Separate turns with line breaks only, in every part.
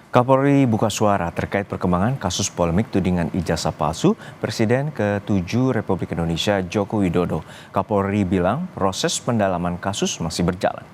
Kapolri buka suara terkait perkembangan kasus polemik tudingan ijazah palsu Presiden ke-7 Republik Indonesia Joko Widodo. Kapolri bilang proses pendalaman kasus masih berjalan.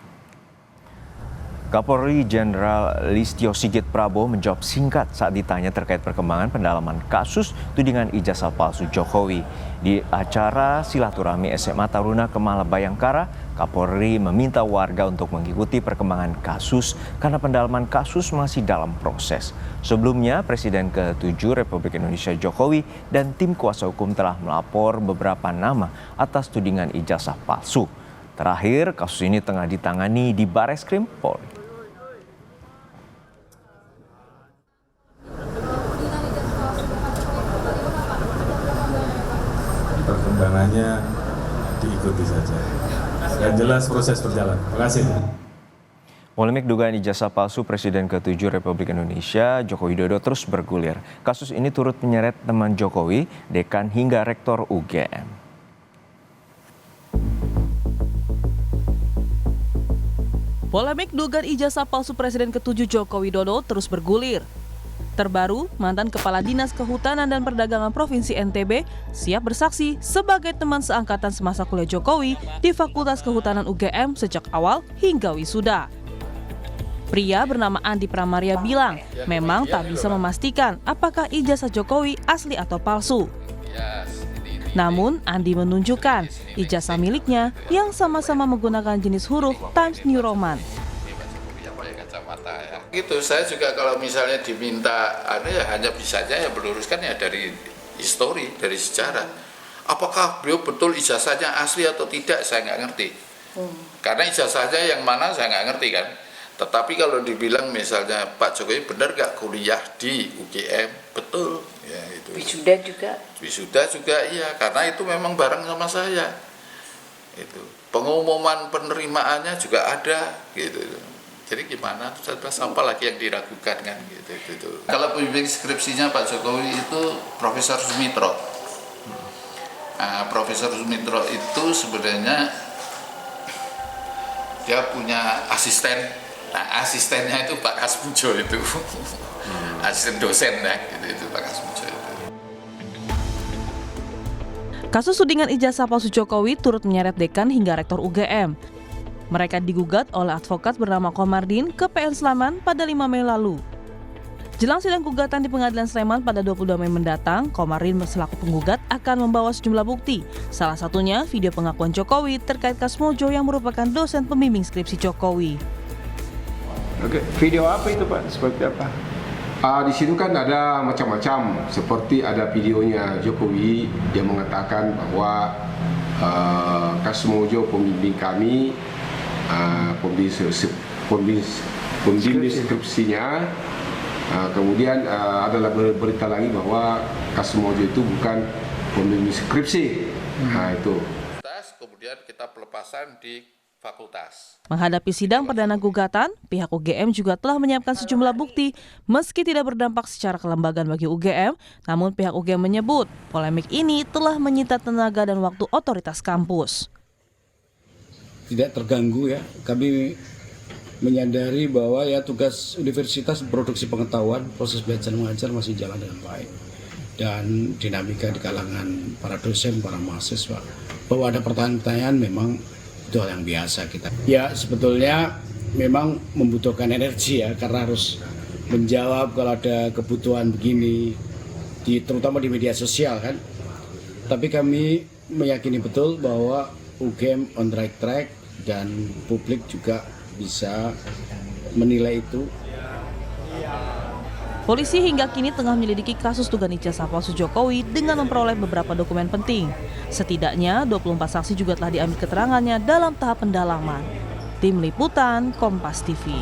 Kapolri Jenderal Listio Sigit Prabowo menjawab singkat saat ditanya terkait perkembangan pendalaman kasus tudingan ijazah palsu Jokowi. Di acara silaturahmi SMA Taruna Kemala Bayangkara, Kapolri meminta warga untuk mengikuti perkembangan kasus karena pendalaman kasus masih dalam proses. Sebelumnya, Presiden ke-7 Republik Indonesia Jokowi dan tim kuasa hukum telah melapor beberapa nama atas tudingan ijazah palsu. Terakhir, kasus ini tengah ditangani di Bareskrim Polri.
Perkembangannya diikuti saja. Yang jelas proses berjalan. Terima kasih.
Polemik dugaan ijazah palsu Presiden ke-7 Republik Indonesia Joko Widodo terus bergulir. Kasus ini turut menyeret teman Jokowi, dekan hingga rektor UGM.
Polemik dugaan ijazah palsu Presiden ke-7 Joko Widodo terus bergulir. Terbaru, mantan Kepala Dinas Kehutanan dan Perdagangan Provinsi NTB siap bersaksi sebagai teman seangkatan semasa kuliah Jokowi di Fakultas Kehutanan UGM sejak awal hingga wisuda. Pria bernama Andi Pramaria bilang memang tak bisa memastikan apakah ijazah Jokowi asli atau palsu. Namun, Andi menunjukkan ijazah miliknya yang sama-sama menggunakan jenis huruf Times New Roman.
Gitu, saya juga kalau misalnya diminta hanya bisanya ya meluruskan ya dari histori, dari sejarah. Apakah beliau betul ijazahnya asli atau tidak saya nggak ngerti. Karena ijazahnya yang mana saya nggak ngerti kan. Tetapi kalau dibilang misalnya Pak Jokowi benar nggak kuliah di UGM, betul. Ya, itu.
Wisuda juga? Wisuda juga
iya, karena itu memang bareng sama saya. Itu. Pengumuman penerimaannya juga ada gitu. Jadi gimana, terus apa lagi yang diragukan kan gitu. Kalau pembimbing skripsinya Pak Jokowi itu Profesor Sumitro. Nah, Profesor Sumitro itu sebenarnya dia punya asisten. Nah, asistennya itu Pak Kasmujo itu. Asisten dosen ya, itu Pak Kasmujo itu.
Kasus tudingan ijazah palsu Jokowi turut menyeret dekan hingga rektor UGM. Mereka digugat oleh advokat bernama Komardin ke PN Sleman pada 5 Mei lalu. Jelang sidang gugatan di Pengadilan Sleman pada 22 Mei mendatang, Komardin selaku penggugat akan membawa sejumlah bukti. Salah satunya video pengakuan Jokowi terkait Kasmojo yang merupakan dosen pembimbing skripsi Jokowi.
Oke, video apa itu Pak? Seperti apa? Di situ kan ada macam-macam, seperti ada videonya Jokowi yang mengatakan bahwa Kasmojo pembimbing kami, pembimbing skripsinya, kemudian adalah berita lagi bahwa Kasmojo itu bukan pembimbing skripsi. Nah itu.
Kemudian kita pelepasan di fakultas.
Menghadapi sidang perdana gugatan, pihak UGM juga telah menyiapkan sejumlah bukti meski tidak berdampak secara kelembagaan bagi UGM, namun pihak UGM menyebut polemik ini telah menyita tenaga dan waktu otoritas kampus.
Tidak terganggu ya, kami menyadari bahwa ya tugas universitas produksi pengetahuan, proses belajar mengajar masih jalan dengan baik, dan dinamika di kalangan para dosen, para mahasiswa, bahwa ada pertanyaan memang itu hal yang biasa kita. Ya sebetulnya memang membutuhkan energi ya, karena harus menjawab kalau ada kebutuhan begini, terutama di media sosial kan. Tapi kami meyakini betul bahwa UGM on right track dan publik juga bisa menilai itu.
Polisi hingga kini tengah menyelidiki kasus dugaan ijazah palsu Jokowi dengan memperoleh beberapa dokumen penting. Setidaknya 24 saksi juga telah diambil keterangannya dalam tahap pendalaman. Tim Liputan Kompas TV.